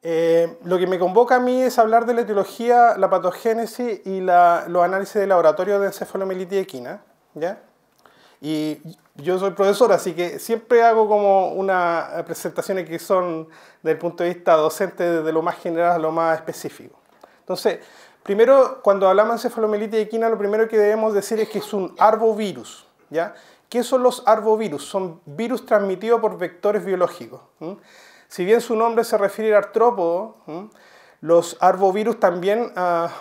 Lo que me convoca a mí es hablar de la etiología, la patogénesis y los análisis de laboratorio de encefalomielitis equina, ¿ya? Y yo soy profesor, así que siempre hago como unas presentaciones que son, desde el punto de vista docente, desde lo más general a lo más específico. Entonces, primero, cuando hablamos de encefalomielitis equina, lo primero que debemos decir es que es un arbovirus, ¿ya? ¿Qué son los arbovirus? Son virus transmitidos por vectores biológicos. Si bien su nombre se refiere a artrópodo, los arbovirus también,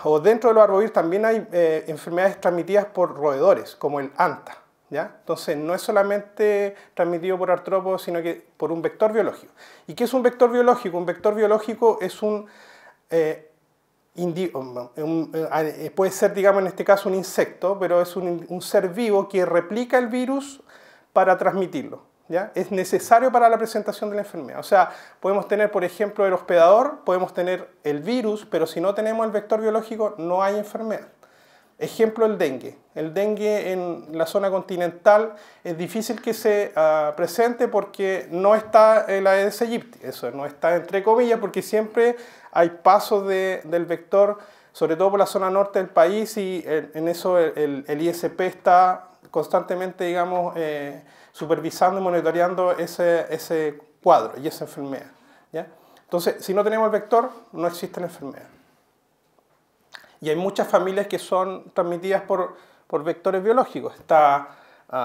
o dentro de los arbovirus también hay enfermedades transmitidas por roedores, como el anta, ¿ya? Entonces no es solamente transmitido por artrópodos, sino que por un vector biológico. ¿Y qué es un vector biológico? Un vector biológico es puede ser, digamos, en este caso un insecto, pero es un ser vivo que replica el virus para transmitirlo, ¿ya? Es necesario para la presentación de la enfermedad. O sea, podemos tener, por ejemplo, el hospedador, podemos tener el virus, pero si no tenemos el vector biológico, no hay enfermedad. Ejemplo, el dengue. El dengue en la zona continental es difícil que se presente porque no está el Aedes aegypti. Eso no está entre comillas porque siempre hay pasos del vector, sobre todo por la zona norte del país, y en eso el ISP está constantemente, digamos, supervisando y monitoreando ese cuadro y esa enfermedad, ¿ya? Entonces, si no tenemos el vector, no existe la enfermedad. Y hay muchas familias que son transmitidas por vectores biológicos. Está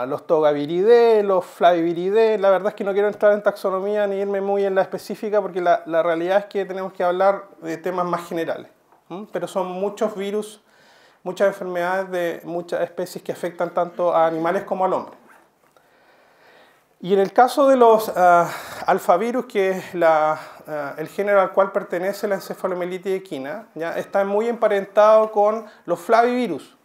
los Togaviridae, los Flaviviridae. La verdad es que no quiero entrar en taxonomía ni irme muy en la específica porque la realidad es que tenemos que hablar de temas más generales. Pero son muchos virus, muchas enfermedades de muchas especies que afectan tanto a animales como al hombre. Y en el caso de los alfavirus, que es el género al cual pertenece la encefalomielitis equina, ¿ya? Está muy emparentado con los flavivirus,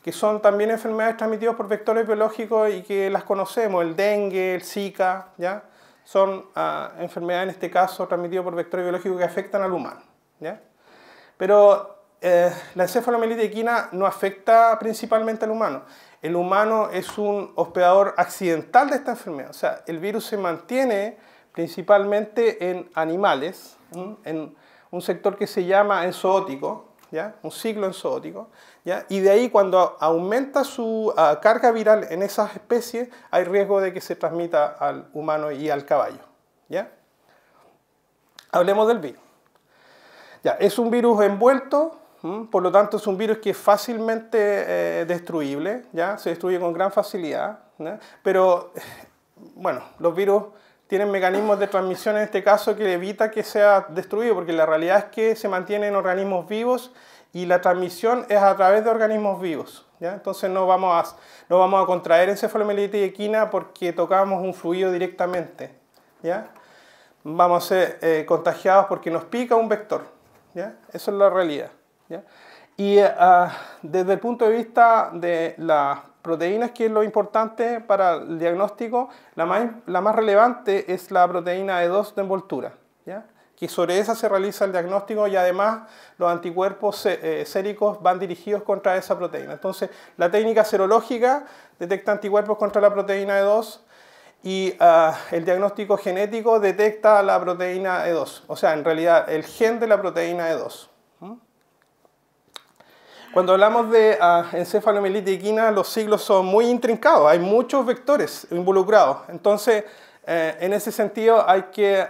que son también enfermedades transmitidas por vectores biológicos y que las conocemos, el dengue, el Zika, ¿ya? Son enfermedades en este caso transmitidas por vectores biológicos que afectan al humano, ¿ya? Pero la encefalomielitis equina no afecta principalmente al humano. El humano es un hospedador accidental de esta enfermedad. O sea, el virus se mantiene principalmente en animales, en un sector que se llama enzootico, ¿ya? Un ciclo enzootico, ¿ya? Y de ahí cuando aumenta su carga viral en esas especies, hay riesgo de que se transmita al humano y al caballo, ¿ya? Hablemos del virus. Ya, es un virus envuelto. Por lo tanto, es un virus que es fácilmente destruible, ¿ya? Se destruye con gran facilidad, ¿ya? Pero, bueno, los virus tienen mecanismos de transmisión en este caso que evita que sea destruido, porque la realidad es que se mantiene en organismos vivos y la transmisión es a través de organismos vivos, ¿ya? Entonces no vamos a contraer encefalomielitis equina porque tocamos un fluido directamente, ¿ya? Vamos a ser contagiados porque nos pica un vector, ¿ya? Eso es la realidad, ¿ya? Y desde el punto de vista de las proteínas, que es lo importante para el diagnóstico, la más relevante es la proteína E2 de envoltura, ¿ya? Que sobre esa se realiza el diagnóstico y además los anticuerpos séricos van dirigidos contra esa proteína. Entonces, la técnica serológica detecta anticuerpos contra la proteína E2 y el diagnóstico genético detecta la proteína E2, o sea, en realidad el gen de la proteína E2. Cuando hablamos de encefalomielitis equina, los ciclos son muy intrincados, hay muchos vectores involucrados. Entonces, en ese sentido hay que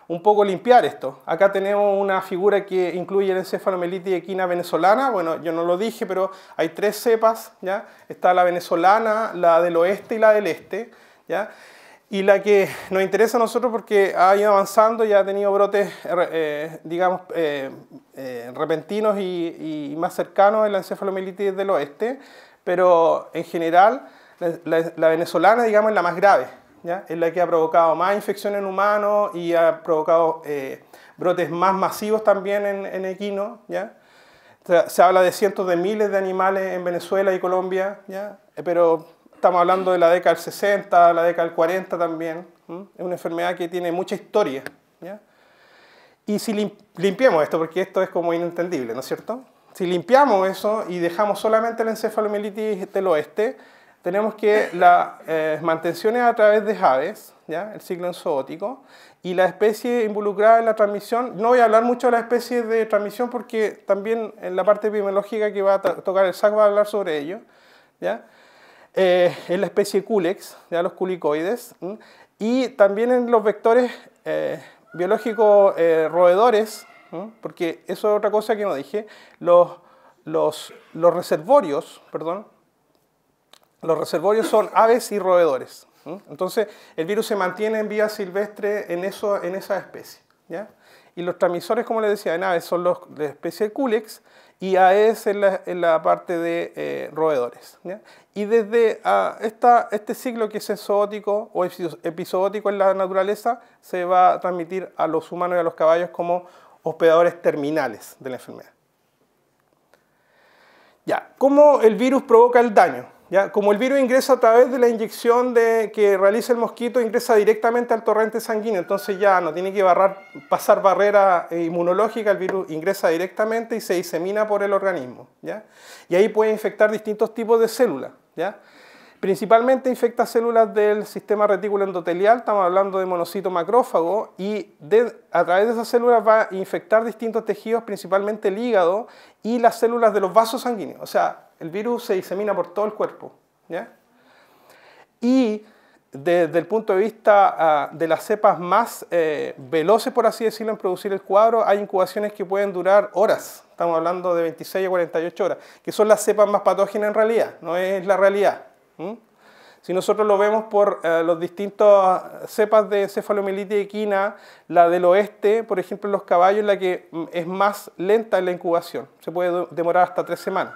un poco limpiar esto. Acá tenemos una figura que incluye la encefalomielitis equina venezolana. Bueno, yo no lo dije, pero hay 3 cepas, ¿ya? Está la venezolana, la del oeste y la del este, ¿ya? Y la que nos interesa a nosotros porque ha ido avanzando y ha tenido brotes, digamos, repentinos y más cercanos en la encefalomielitis del oeste, pero en general la venezolana, digamos, es la más grave, ¿ya? Es la que ha provocado más infección en humanos y ha provocado brotes más masivos también en equinos, ¿ya? O sea, se habla de cientos de miles de animales en Venezuela y Colombia, ¿ya? Pero estamos hablando de la década del 60, la década del 40 también. Es una enfermedad que tiene mucha historia, ¿ya? Y si limpiamos esto, porque esto es como inentendible, ¿no es cierto? Si limpiamos eso y dejamos solamente la encefalomielitis del oeste, tenemos que la mantención es a través de Javes, ¿ya? El ciclo enzootíco, y la especie involucrada en la transmisión, no voy a hablar mucho de la especie de transmisión porque también en la parte epidemiológica que va a tocar el SAC va a hablar sobre ello, ¿ya? Es la especie Culex, ¿ya? Los culicoides, y también en los vectores biológicos roedores, porque eso es otra cosa que no dije, los reservorios, perdón, los reservorios son aves y roedores. Entonces, el virus se mantiene en vía silvestre en esa especie, ¿ya? Y los transmisores, como les decía, en aves son la especie de Culex y Aedes en la parte de roedores, ¿ya? Y desde este ciclo que es enzootíco o epizootíco en la naturaleza se va a transmitir a los humanos y a los caballos como hospedadores terminales de la enfermedad. Ya, ¿cómo el virus provoca el daño? ¿Ya? Como el virus ingresa a través de la inyección que realiza el mosquito, ingresa directamente al torrente sanguíneo, entonces ya no tiene que pasar barrera inmunológica, el virus ingresa directamente y se disemina por el organismo, ¿ya? Y ahí puede infectar distintos tipos de células, ¿ya? Principalmente infecta células del sistema retículo endotelial, estamos hablando de monocito macrófago, y a través de esas células va a infectar distintos tejidos, principalmente el hígado y las células de los vasos sanguíneos. O sea, el virus se disemina por todo el cuerpo, ¿ya? Y desde el punto de vista de las cepas más veloces, por así decirlo, en producir el cuadro, hay incubaciones que pueden durar horas. Estamos hablando de 26 a 48 horas, que son las cepas más patógenas en realidad, no es la realidad. Si nosotros lo vemos por los distintos cepas de encefalomielitis equina, la del oeste, por ejemplo, en los caballos, la que es más lenta en la incubación. Se puede demorar hasta 3 semanas.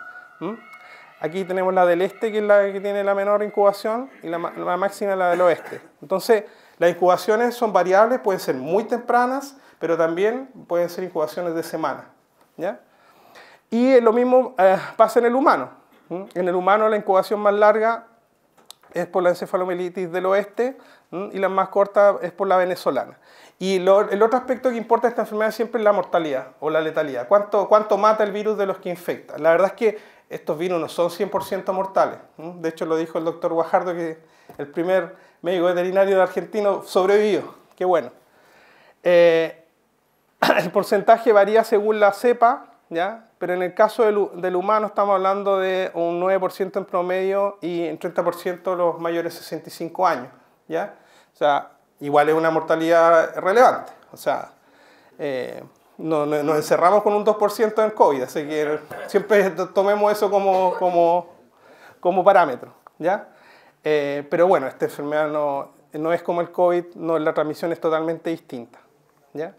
Aquí tenemos la del este, que es la que tiene la menor incubación, y la máxima es la del oeste. Entonces, las incubaciones son variables, pueden ser muy tempranas, pero también pueden ser incubaciones de semana, ¿ya? Y lo mismo pasa en el humano. En el humano la incubación más larga es por la encefalomielitis del oeste y la más corta es por la venezolana. Y el otro aspecto que importa de esta enfermedad siempre es la mortalidad o la letalidad. ¿Cuánto mata el virus de los que infecta? La verdad es que estos virus no son 100% mortales. De hecho, lo dijo el doctor Guajardo, que el primer médico veterinario de argentino sobrevivió. Qué bueno. El porcentaje varía según la cepa, ¿ya? Pero en el caso del humano estamos hablando de un 9% en promedio y en 30% los mayores de 65 años, ¿ya? O sea, igual es una mortalidad relevante. O sea, nos encerramos con un 2% en COVID, así que siempre tomemos eso como parámetro, ¿ya? Pero bueno, esta enfermedad no es como el COVID, la transmisión es totalmente distinta, ¿ya?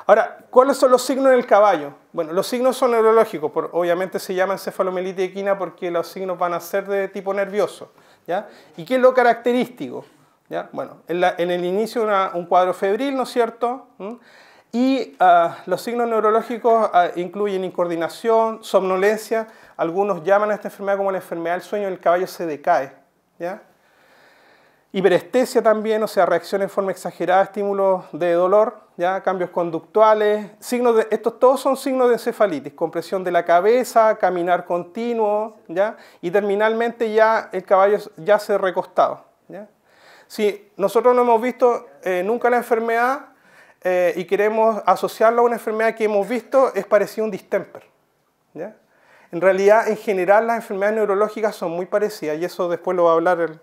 Ahora, ¿cuáles son los signos en el caballo? Bueno, los signos son neurológicos, obviamente se llama encefalomielitis equina porque los signos van a ser de tipo nervioso, ¿ya? ¿Y qué es lo característico? ¿Ya? Bueno, en el inicio un cuadro febril, ¿no es cierto? Y los signos neurológicos incluyen incoordinación, somnolencia, algunos llaman a esta enfermedad como la enfermedad del sueño, el caballo se decae, ¿ya? Hiperestesia también, o sea, reacción en forma exagerada a estímulos de dolor, ¿ya? Cambios conductuales, estos todos son signos de encefalitis, compresión de la cabeza, caminar continuo, ¿ya? Y terminalmente ya el caballo ya se recostado, ¿ya? Si nosotros no hemos visto nunca la enfermedad y queremos asociarlo a una enfermedad que hemos visto, es parecido a un distemper, ¿ya? En realidad, en general, las enfermedades neurológicas son muy parecidas, y eso después lo va a hablar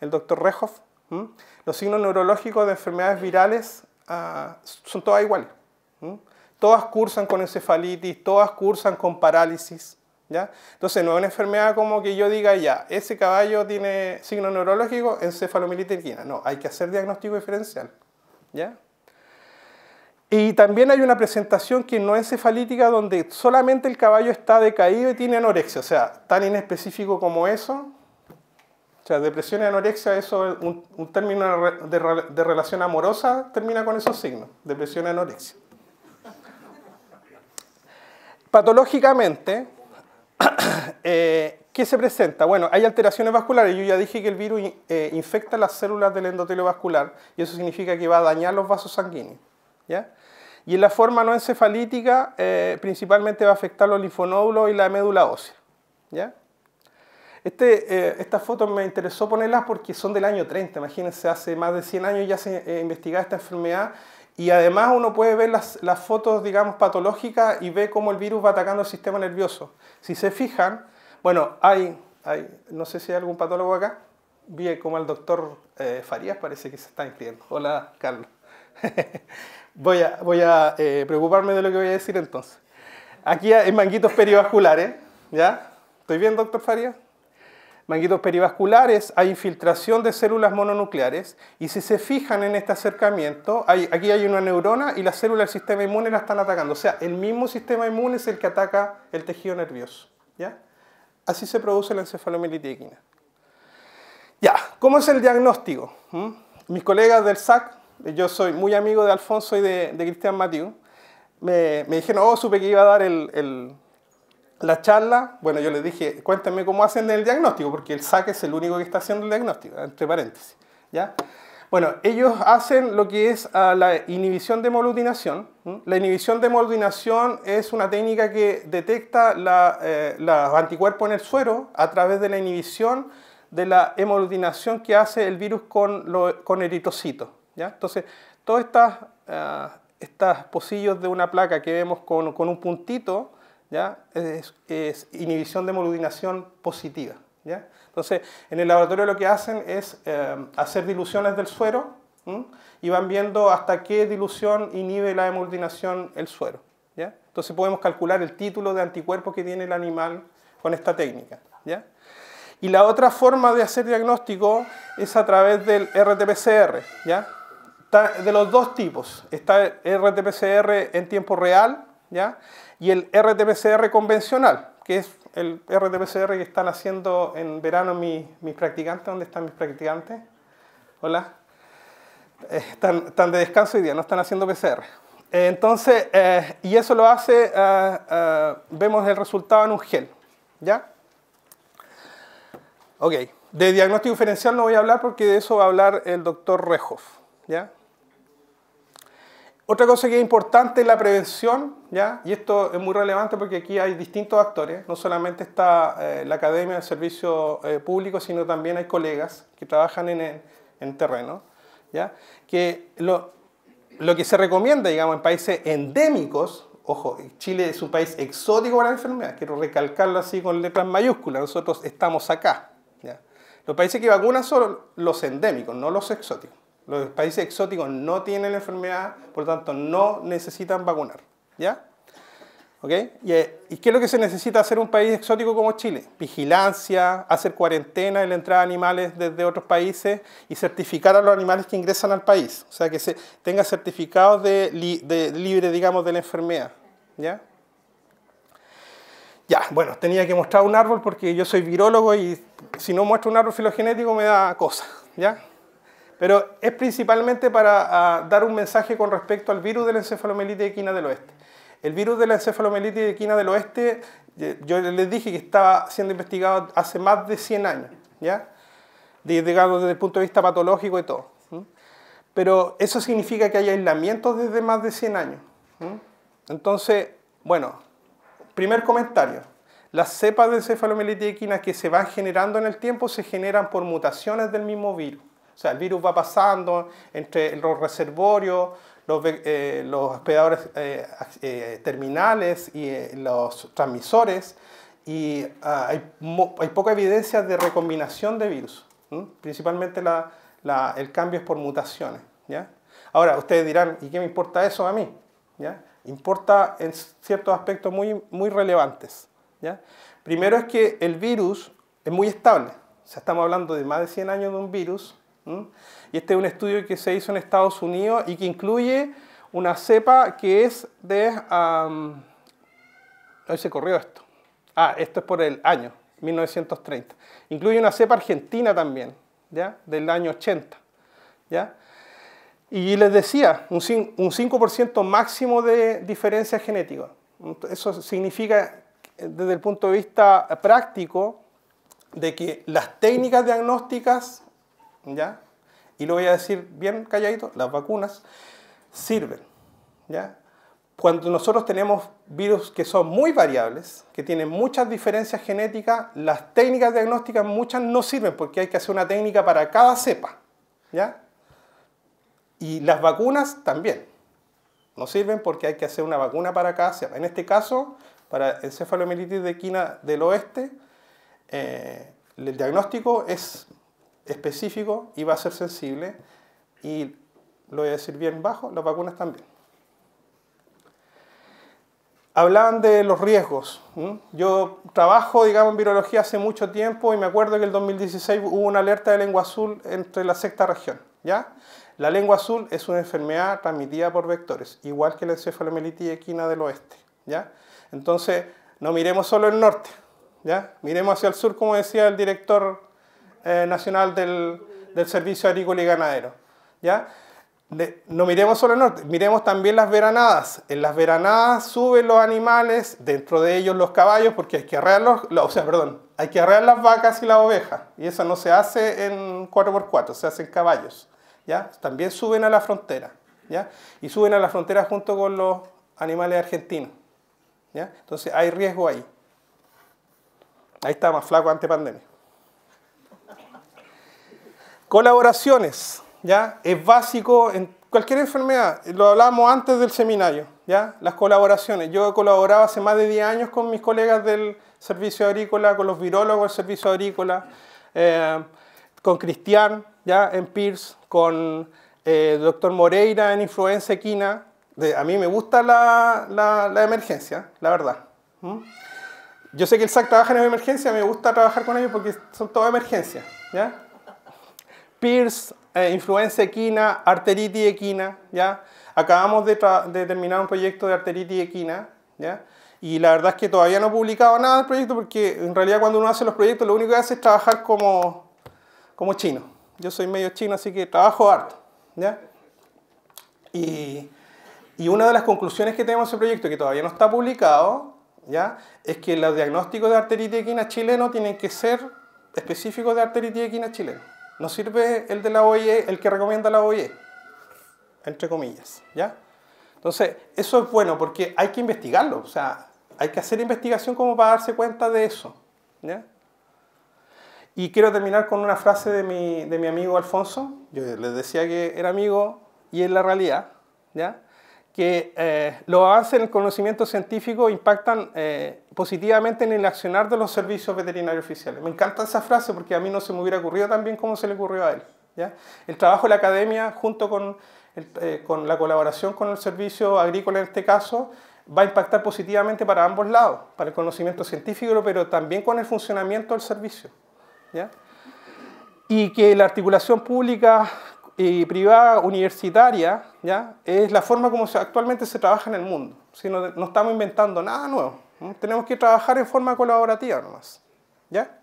el doctor Rehoff. Los signos neurológicos de enfermedades virales son todas iguales. Todas cursan con encefalitis, todas cursan con parálisis, ¿ya? Entonces no es una enfermedad como que yo diga, ya, ese caballo tiene signos neurológicos, encefalomielitis equina. No, hay que hacer diagnóstico diferencial, ¿ya? Y también hay una presentación que no es encefalítica, donde solamente el caballo está decaído y tiene anorexia, o sea, tan inespecífico como eso. O sea, depresión y anorexia, eso es un término de relación amorosa, termina con esos signos, depresión y anorexia. Patológicamente, ¿qué se presenta? Bueno, hay alteraciones vasculares. Yo ya dije que el virus infecta las células del endotelio vascular, y eso significa que va a dañar los vasos sanguíneos, ¿ya? Y en la forma no encefalítica, principalmente va a afectar los linfonódulos y la médula ósea, ¿ya? Estas fotos me interesó ponerlas porque son del año 30, imagínense, hace más de 100 años ya se investigaba esta enfermedad y además uno puede ver las fotos, digamos, patológicas y ve cómo el virus va atacando el sistema nervioso. Si se fijan, bueno, no sé si hay algún patólogo acá, vi como el doctor Farías parece que se está inscribiendo. Hola, Carlos. Voy a preocuparme de lo que voy a decir entonces. Aquí hay manguitos perivasculares, ¿ya? ¿Estoy bien, doctor Farías? Manguitos perivasculares, hay infiltración de células mononucleares y si se fijan en este acercamiento, aquí hay una neurona y las células del sistema inmune la están atacando. O sea, el mismo sistema inmune es el que ataca el tejido nervioso, ¿ya? Así se produce la encefalomielitis equina. Ya, ¿cómo es el diagnóstico? Mis colegas del SAC, yo soy muy amigo de Alfonso y de Cristian Mathieu, me dijeron, oh, supe que iba a dar la charla. Bueno, yo les dije, cuéntenme cómo hacen el diagnóstico, porque el SAC es el único que está haciendo el diagnóstico, entre paréntesis, ¿ya? Bueno, ellos hacen lo que es la inhibición de hemagglutinación. La inhibición de hemagglutinación es una técnica que detecta los anticuerpos en el suero a través de la inhibición de la hemagglutinación que hace el virus con eritrocitos, ¿ya? Entonces, todas estas pocillos de una placa que vemos con un puntito, ¿ya? Es inhibición de hemagglutinación positiva, ¿ya? Entonces, en el laboratorio lo que hacen es hacer diluciones del suero y van viendo hasta qué dilución inhibe la hemagglutinación el suero, ¿ya? Entonces podemos calcular el título de anticuerpos que tiene el animal con esta técnica, ¿ya? Y la otra forma de hacer diagnóstico es a través del RT-PCR, ¿ya? De los dos tipos. Está el RT-PCR en tiempo real, ¿ya? Y el RT-PCR convencional, que es el RT-PCR que están haciendo en verano mis practicantes. ¿Dónde están mis practicantes? Hola. Están de descanso hoy día, no están haciendo PCR. Entonces, y eso lo hace, vemos el resultado en un gel, ¿ya? Ok, de diagnóstico diferencial no voy a hablar porque de eso va a hablar el doctor Rehoff, ¿ya? Otra cosa que es importante es la prevención, ¿ya? Y esto es muy relevante porque aquí hay distintos actores, no solamente está la Academia del Servicio Público, sino también hay colegas que trabajan en terreno, ¿ya? Que lo que se recomienda, digamos, en países endémicos, ojo, Chile es un país exótico para la enfermedad, quiero recalcarlo así con letras mayúsculas, nosotros estamos acá, ¿ya? Los países que vacunan son los endémicos, no los exóticos. Los países exóticos no tienen la enfermedad, por lo tanto no necesitan vacunar, ¿ya? ¿Ok? ¿Y qué es lo que se necesita hacer un país exótico como Chile? Vigilancia, hacer cuarentena en la entrada de animales desde otros países y certificar a los animales que ingresan al país. O sea, que se tenga certificados de libre, digamos, de la enfermedad, ¿ya? Ya, bueno, tenía que mostrar un árbol porque yo soy virólogo y si no muestro un árbol filogenético me da cosa, ¿ya? Pero es principalmente para dar un mensaje con respecto al virus de la encefalomielitis equina del oeste. El virus de la encefalomielitis equina del oeste, yo les dije que estaba siendo investigado hace más de 100 años, ¿ya? Digamos, desde el punto de vista patológico y todo. Pero eso significa que hay aislamientos desde más de 100 años. Entonces, bueno, primer comentario. Las cepas de encefalomielitis equina que se van generando en el tiempo se generan por mutaciones del mismo virus. O sea, el virus va pasando entre los reservorios, los hospedadores terminales y los transmisores y hay poca evidencia de recombinación de virus. Principalmente el cambio es por mutaciones, ¿ya? Ahora, ustedes dirán, ¿y qué me importa eso a mí? ¿Ya? Importa en ciertos aspectos muy relevantes, ¿ya? Primero es que el virus es muy estable. O sea, estamos hablando de más de 100 años de un virus. Y este es un estudio que se hizo en Estados Unidos y que incluye una cepa que es de... hoy se corrió esto. Esto es por el año, 1930. Incluye una cepa argentina también, ¿ya? Del año 80, ¿ya? Y les decía, un 5% máximo de diferencia genética. Eso significa, desde el punto de vista práctico, de que las técnicas diagnósticas, ¿ya? Y lo voy a decir bien calladito, las vacunas sirven, ¿ya? cuando nosotros tenemos virus que son muy variables, que tienen muchas diferencias genéticas, las técnicas diagnósticas muchas no sirven porque hay que hacer una técnica para cada cepa, ¿ya? Y las vacunas también no sirven porque hay que hacer una vacuna para cada cepa. En este caso, para encefalomielitis de equina del oeste, el diagnóstico es específico y va a ser sensible, y lo voy a decir bien bajo, las vacunas también. Hablaban de los riesgos. Yo trabajo, digamos, en virología hace mucho tiempo y me acuerdo que en el 2016 hubo una alerta de lengua azul entre la sexta región, ¿ya? La lengua azul es una enfermedad transmitida por vectores, igual que la encefalomielitis equina del oeste, ¿ya? Entonces, no miremos solo el norte, ¿ya? Miremos hacia el sur, como decía el director nacional del Servicio Agrícola y Ganadero, ¿ya? No miremos solo el norte, miremos también las veranadas. En las veranadas suben los animales, dentro de ellos los caballos, porque hay que arrear hay que arrear las vacas y las ovejas. Y eso no se hace en 4x4, se hace en caballos, ¿ya? También suben a la frontera, ¿ya? Y suben a la frontera junto con los animales argentinos, ¿ya? Entonces hay riesgo ahí. Ahí está más flaco ante pandemia. Colaboraciones. ¿Ya? Es básico en cualquier enfermedad, lo hablábamos antes del seminario, ¿ya? Las colaboraciones. Yo he colaborado hace más de 10 años con mis colegas del servicio agrícola, con los virólogos del servicio agrícola, con Cristian, ¿ya? En PIRS, con el doctor Moreira en influenza equina. A mí me gusta la emergencia, la verdad. Yo sé que el SAC trabaja en emergencia, me gusta trabajar con ellos porque son todas emergencias, ¿ya? PIRS, influenza equina, arteritis equina, ¿ya? Acabamos de terminar un proyecto de arteritis equina, ¿ya? Y la verdad es que todavía no he publicado nada del proyecto porque en realidad cuando uno hace los proyectos lo único que hace es trabajar como chino. Yo soy medio chino, así que trabajo harto, ¿ya? Y una de las conclusiones que tenemos en ese proyecto, que todavía no está publicado, ¿ya? Es que los diagnósticos de arteritis equina chileno tienen que ser específicos de arteritis equina chileno. No sirve el de la OIE, el que recomienda la OIE, entre comillas, ¿ya? Entonces, eso es bueno porque hay que investigarlo, o sea, hay que hacer investigación como para darse cuenta de eso, ¿ya? Y quiero terminar con una frase de mi amigo Alfonso. Yo les decía que era amigo y es la realidad, ¿ya? Que los avances en el conocimiento científico impactan positivamente en el accionar de los servicios veterinarios oficiales. Me encanta esa frase porque a mí no se me hubiera ocurrido tan bien como se le ocurrió a él, ¿ya? El trabajo de la academia junto con la colaboración con el servicio agrícola en este caso va a impactar positivamente para ambos lados, para el conocimiento científico, pero también con el funcionamiento del servicio, ¿ya? Y que la articulación pública y privada universitaria, ¿ya? Es la forma como actualmente se trabaja en el mundo. Si no estamos inventando nada nuevo, ¿no? Tenemos que trabajar en forma colaborativa nomás, ¿ya?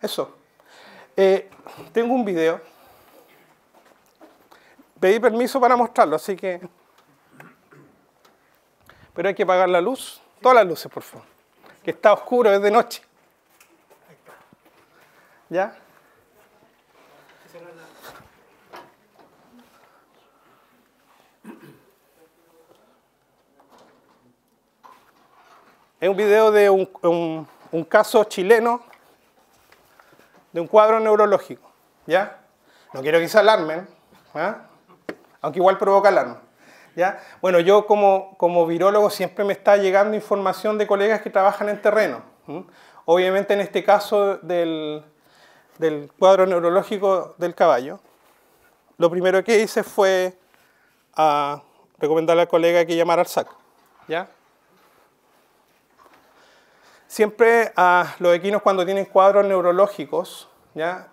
Eso. Tengo un video. Pedí permiso para mostrarlo, así que... Pero hay que apagar la luz, todas las luces, por favor. Que está oscuro, es de noche. ¿Ya? Es un video de un caso chileno de un cuadro neurológico, ¿ya? No quiero que se alarmen, ¿eh? Aunque igual provoca alarma, ¿ya? Bueno, yo como virólogo siempre me está llegando información de colegas que trabajan en terreno. Obviamente en este caso del cuadro neurológico del caballo, lo primero que hice fue recomendarle al colega que llamara al SAC, ¿ya? Siempre los equinos cuando tienen cuadros neurológicos, ¿ya?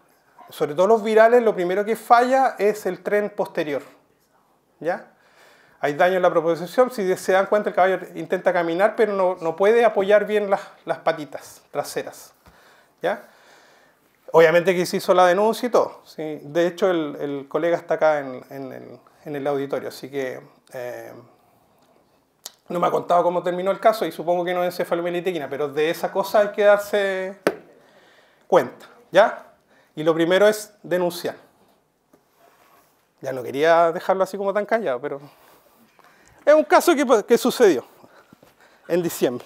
Sobre todo los virales, lo primero que falla es el tren posterior, ¿ya? Hay daño en la propiocepción, si se dan cuenta el caballo intenta caminar pero no puede apoyar bien las patitas traseras, ¿ya? Obviamente que se hizo la denuncia y todo, ¿sí? De hecho el colega está acá en el auditorio, así que... no me ha contado cómo terminó el caso y supongo que no es encefalomielitis equina, pero de esa cosa hay que darse cuenta, ¿ya? Y lo primero es denunciar. Ya no quería dejarlo así como tan callado, pero... Es un caso que sucedió en diciembre.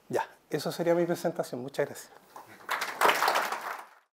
Ya, eso sería mi presentación. Muchas gracias.